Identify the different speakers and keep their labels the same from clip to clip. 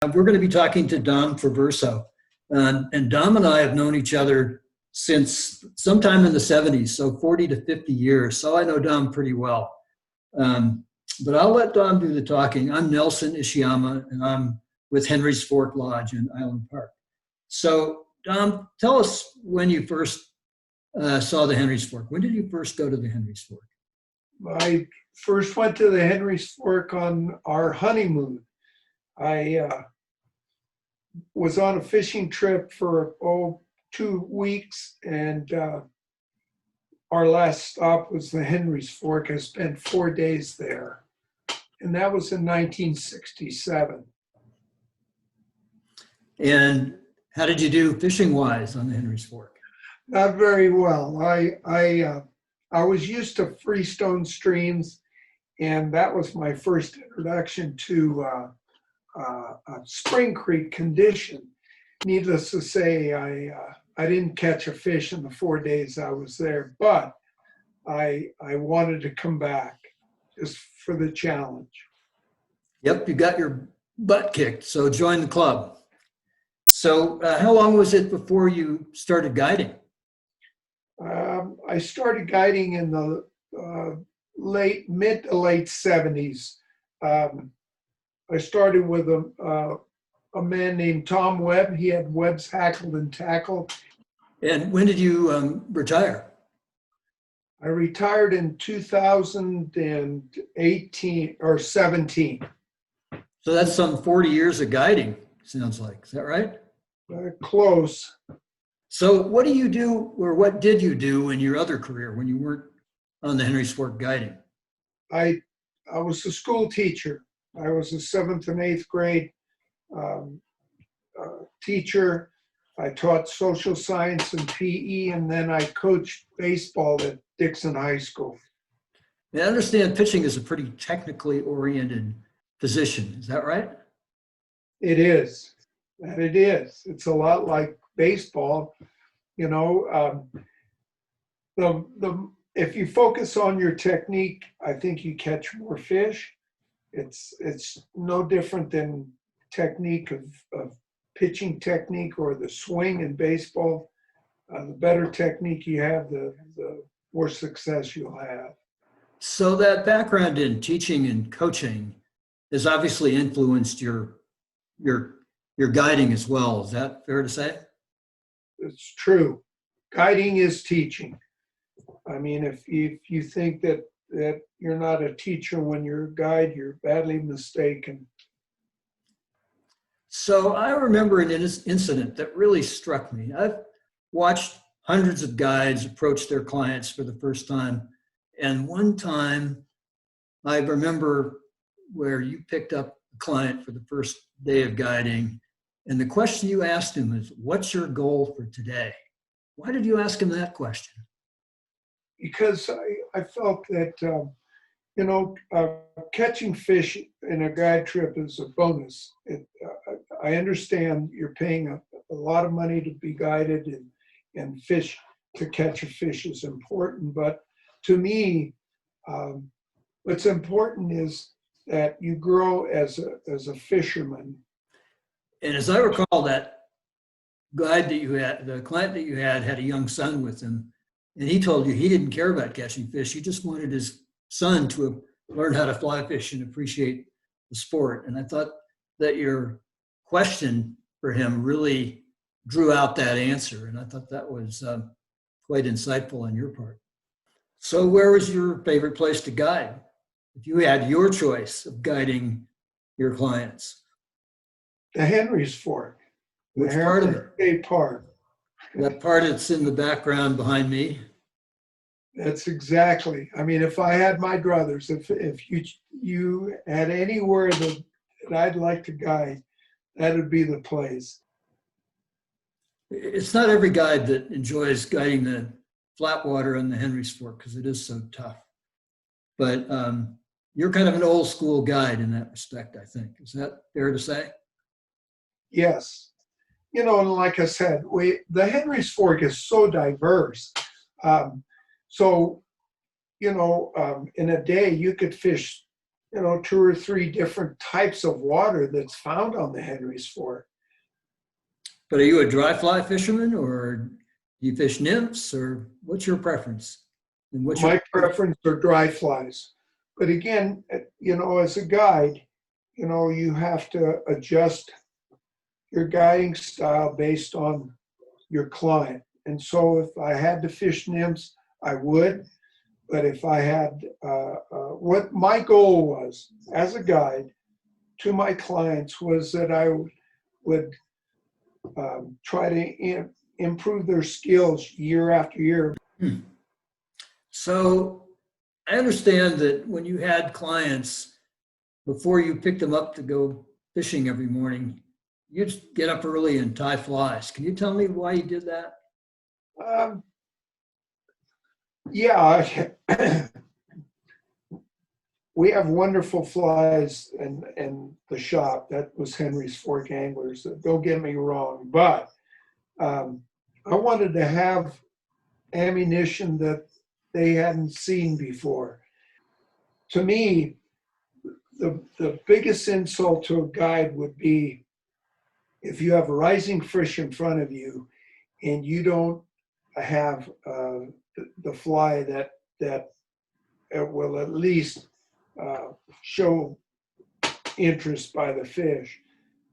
Speaker 1: We're going to be talking to Dom Traverso. And Dom and I have known each other since sometime in the 70s, so 40 to 50 years. So I know Dom pretty well. But I'll let Dom do the talking. I'm Nelson Ishiyama, and I'm with Henry's Fork Lodge in Island Park. So Dom, tell us when you first saw the Henry's Fork. When did you first go to the Henry's Fork?
Speaker 2: I first went to the Henry's Fork on our honeymoon. I was on a fishing trip for 2 weeks, and our last stop was the Henry's Fork. I spent 4 days there, and that was in 1967.
Speaker 1: And how did you do fishing-wise on the Henry's Fork?
Speaker 2: Not very well. I was used to freestone streams, and that was my first introduction to Spring Creek condition. Needless to say, I didn't catch a fish in the 4 days I was there, but I wanted to come back just for the challenge.
Speaker 1: Yep, you got your butt kicked, so join the club. So how long was it before you started guiding?
Speaker 2: I started guiding in the mid to late 70s. I started with a man named Tom Webb. He had Webb's Hackle and Tackle.
Speaker 1: And when did you retire?
Speaker 2: I retired in 2018 or 17.
Speaker 1: So that's some 40 years of guiding, sounds like. Is that right?
Speaker 2: Close.
Speaker 1: So what do you do, or what did you do in your other career when you weren't on the Henry's Fork guiding?
Speaker 2: I was a school teacher. I was a 7th and 8th grade teacher. I taught social science and PE, and then I coached baseball at Dixon High School.
Speaker 1: I understand pitching is a pretty technically oriented position. Is that right?
Speaker 2: It is. And it is. It's a lot like baseball. You know, if you focus on your technique, I think you catch more fish. It's no different than technique of pitching technique or the swing in baseball. The better technique you have, the more success you'll have.
Speaker 1: So that background in teaching and coaching has obviously influenced your guiding as well. Is that fair to say?
Speaker 2: It's true. Guiding is teaching. I mean, if you think that you're not a teacher when you're a guide, you're badly mistaken.
Speaker 1: So I remember an incident that really struck me. I've watched hundreds of guides approach their clients for the first time. And one time I remember where you picked up a client for the first day of guiding. And the question you asked him is, what's your goal for today? Why did you ask him that question? Because
Speaker 2: I felt that, catching fish in a guide trip is a bonus. I understand you're paying a lot of money to be guided, and fish, to catch a fish is important. But to me, what's important is that you grow as a fisherman.
Speaker 1: And as I recall, that guide that you had, the client that you had a young son with him, and he told you he didn't care about catching fish. He just wanted his son to learn how to fly fish and appreciate the sport. And I thought that your question for him really drew out that answer. And I thought that was quite insightful on your part. So where was your favorite place to guide? If you had your choice of guiding your clients?
Speaker 2: The Henry's Fork.
Speaker 1: Which part of it?
Speaker 2: State Park.
Speaker 1: That part that's in the background behind me?
Speaker 2: That's exactly. I mean, if I had my druthers, if you had anywhere that I'd like to guide, that would be the place.
Speaker 1: It's not every guide that enjoys guiding the flat water on the Henry's Fork because it is so tough. But you're kind of an old school guide in that respect, I think. Is that fair to say?
Speaker 2: Yes. And like I said, the Henry's Fork is so diverse. In a day, you could fish two or three different types of water that's found on the Henry's Fork.
Speaker 1: But are you a dry fly fisherman, or do you fish nymphs, or what's your preference? And what's your
Speaker 2: My preference are dry flies. But again, as a guide, you have to adjust your guiding style based on your client. And so if I had to fish nymphs, I would. But if I had, what my goal was as a guide to my clients was that I would try to improve their skills year after year.
Speaker 1: So I understand that when you had clients, before you picked them up to go fishing every morning, you'd get up early and tie flies. Can you tell me why you did that?
Speaker 2: Yeah, we have wonderful flies in the shop. That was Henry's Fork Anglers. Don't get me wrong, but I wanted to have ammunition that they hadn't seen before. To me, the biggest insult to a guide would be if you have a rising fish in front of you and you don't have the fly that will at least show interest by the fish.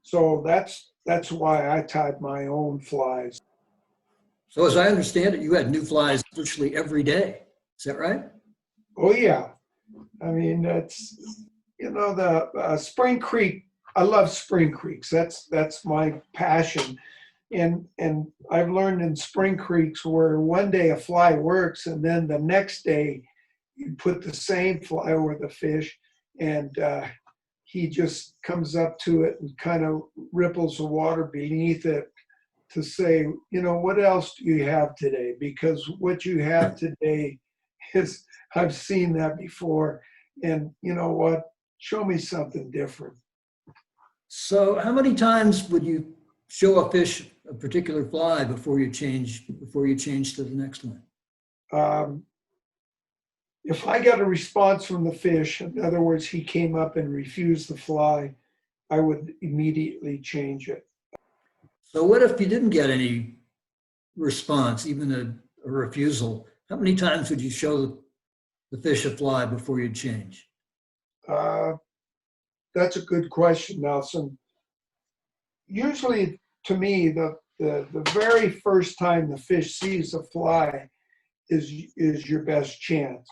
Speaker 2: So that's why I tied my own flies.
Speaker 1: So as I understand it, you had new flies virtually every day. Is that right?
Speaker 2: Oh yeah, I mean that's the Spring Creek. I love Spring Creeks. That's my passion. And I've learned in Spring Creeks where one day a fly works and then the next day you put the same fly over the fish and he just comes up to it and kind of ripples the water beneath it to say, what else do you have today? Because what you have today is, I've seen that before. And you know what? Show me something different.
Speaker 1: So how many times would you show a fish a particular fly before you change to the next one?
Speaker 2: If I got a response from the fish, in other words, he came up and refused the fly, I would immediately change it.
Speaker 1: So what if you didn't get any response, even a refusal? How many times would you show the fish a fly before you'd change?
Speaker 2: That's a good question, Nelson. Usually, to me, the very first time the fish sees a fly is your best chance.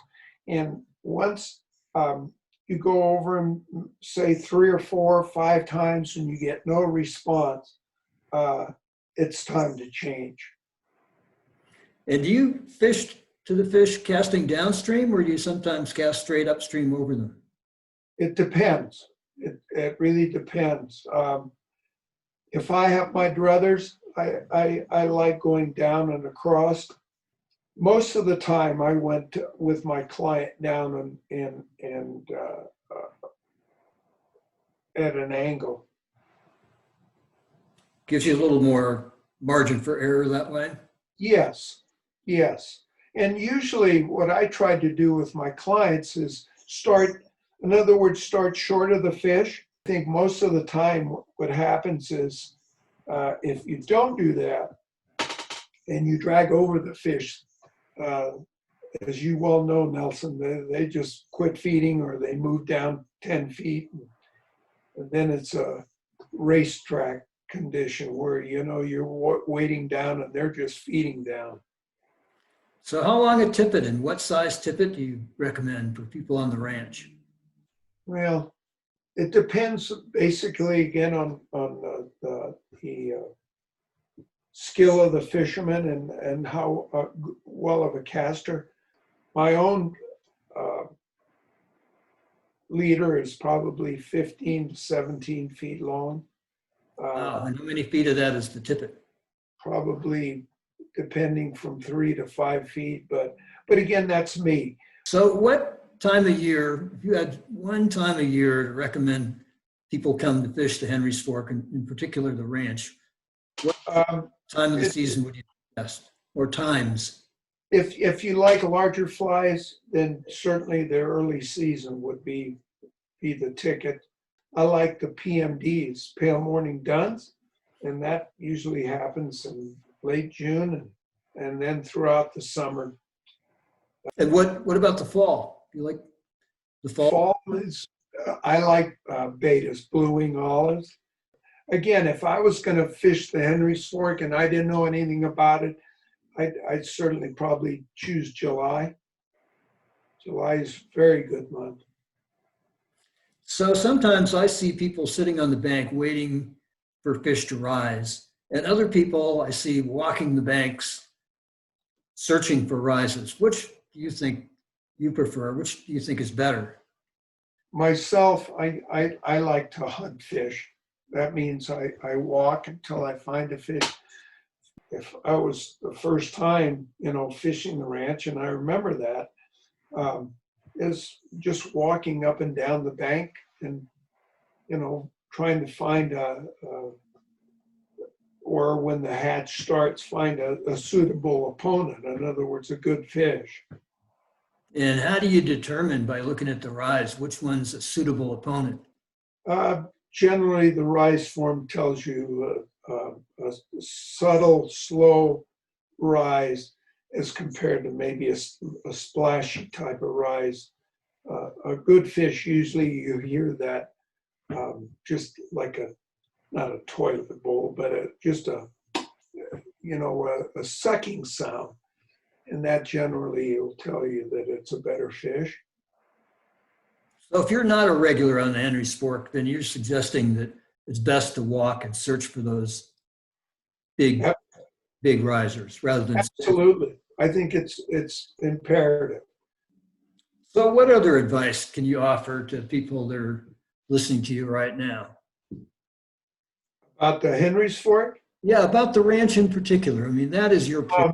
Speaker 2: And once you go over and say 3 or 4 or 5 times and you get no response, it's time to change.
Speaker 1: And do you fish to the fish casting downstream, or do you sometimes cast straight upstream over them?
Speaker 2: It depends. It really depends. If I have my druthers, I like going down and across. Most of the time, I went with my client down and at an angle.
Speaker 1: Gives you a little more margin for error that way?
Speaker 2: Yes, yes. And usually what I try to do with my clients is start short of the fish. I think most of the time what happens is if you don't do that and you drag over the fish, as you well know, Nelson, they just quit feeding or they move down 10 feet. And then it's a racetrack condition where, you're waiting down and they're just feeding down.
Speaker 1: So how long a tippet and what size tippet do you recommend for people on the ranch?
Speaker 2: Well, it depends basically again on the skill of the fisherman and how well of a caster. My own leader is probably 15 to 17 feet long.
Speaker 1: And how many feet of that is the tippet?
Speaker 2: Probably depending from 3 to 5 feet, but again, that's me.
Speaker 1: So what time of year, if you had one time of year to recommend people come to fish the Henry's Fork, and in particular the ranch, what time of the season would you suggest, or times?
Speaker 2: If you like larger flies, then certainly the early season would be be the ticket. I like the PMDs, pale morning duns, and that usually happens in late June and then throughout the summer.
Speaker 1: And what about the fall? Do you like the fall?
Speaker 2: Fall is, I like betas, blue wing olives. Again, if I was going to fish the Henry's Fork and I didn't know anything about it, I'd certainly probably choose July. July is a very good month.
Speaker 1: So sometimes I see people sitting on the bank waiting for fish to rise, and other people I see walking the banks searching for rises. Which do you think you prefer? Which do you think is better?
Speaker 2: Myself, I like to hunt fish. That means I walk until I find a fish. If I was the first time, fishing the ranch, and I remember that, is just walking up and down the bank and, trying to find or when the hatch starts, find a suitable opponent. In other words, a good fish.
Speaker 1: And how do you determine by looking at the rise which one's a suitable opponent?
Speaker 2: Generally, the rise form tells you a subtle, slow rise as compared to maybe a splashy type of rise. A good fish, usually you hear that just like not a toilet bowl, but just a sucking sound. And that generally will tell you that it's a better fish.
Speaker 1: So if you're not a regular on the Henry's Fork, then you're suggesting that it's best to walk and search for those big,
Speaker 2: Yep.
Speaker 1: big risers rather than.
Speaker 2: Absolutely. I think it's imperative.
Speaker 1: So what other advice can you offer to people that are listening to you right now?
Speaker 2: About the Henry's Fork?
Speaker 1: Yeah, about the ranch in particular. I mean, that is your place.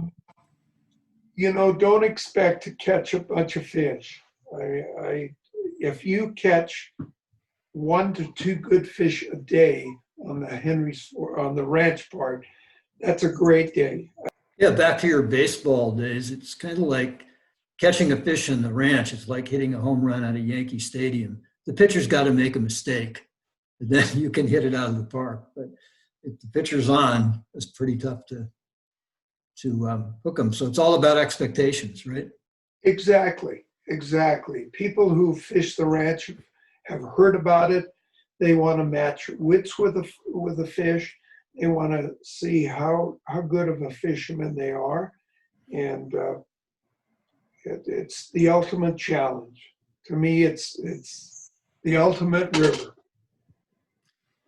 Speaker 2: Don't expect to catch a bunch of fish. If you catch 1 to 2 good fish a day on the ranch part, that's a great day.
Speaker 1: Yeah, back to your baseball days, it's kind of like catching a fish on the ranch. It's like hitting a home run at a Yankee Stadium. The pitcher's got to make a mistake, and then you can hit it out of the park. But if the pitcher's on, it's pretty tough to hook them. So it's all about expectations, right?
Speaker 2: Exactly. People who fish the ranch have heard about it. They want to match wits with a fish. They want to see how good of a fisherman they are, and it's the ultimate challenge. To me, it's the ultimate river.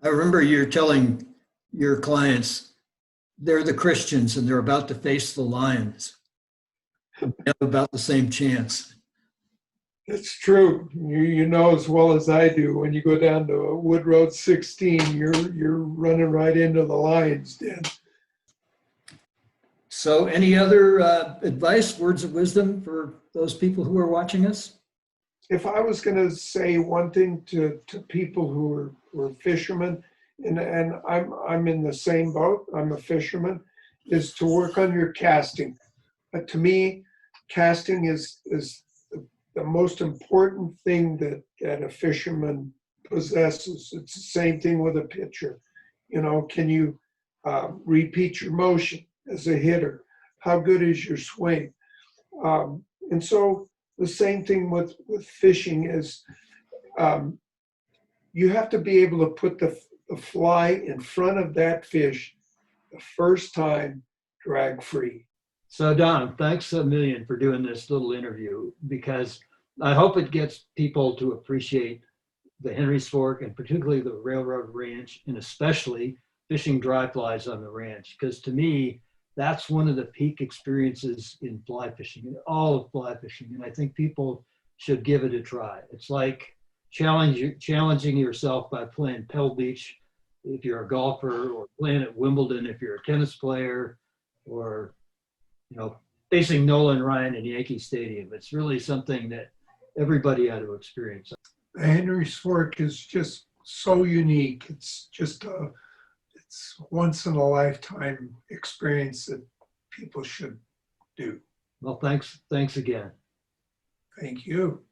Speaker 1: I remember you're telling your clients they're the Christians and they're about to face the lions. They have about the same chance.
Speaker 2: It's true. You know as well as I do, when you go down to Wood Road 16, you're running right into the lion's den.
Speaker 1: So any other advice, words of wisdom for those people who are watching us?
Speaker 2: If I was going to say one thing to people who are fishermen, and I'm in the same boat, I'm a fisherman, is to work on your casting. To me, casting is the most important thing that a fisherman possesses. It's the same thing with a pitcher. Can you repeat your motion as a hitter? How good is your swing? And so the same thing with fishing is you have to be able to put the fly in front of that fish the first time, drag free.
Speaker 1: So Dom, thanks a million for doing this little interview, because I hope it gets people to appreciate the Henry's Fork and particularly the Railroad Ranch, and especially fishing dry flies on the ranch. Because to me, that's one of the peak experiences in fly fishing, in all of fly fishing. And I think people should give it a try. It's like challenging yourself by playing Pebble Beach if you're a golfer, or playing at Wimbledon if you're a tennis player, or facing Nolan Ryan in Yankee Stadium. It's really something that everybody ought to experience.
Speaker 2: The Henry's Fork is just so unique. It's just it's once in a lifetime experience that people should do.
Speaker 1: Well, thanks again.
Speaker 2: Thank you.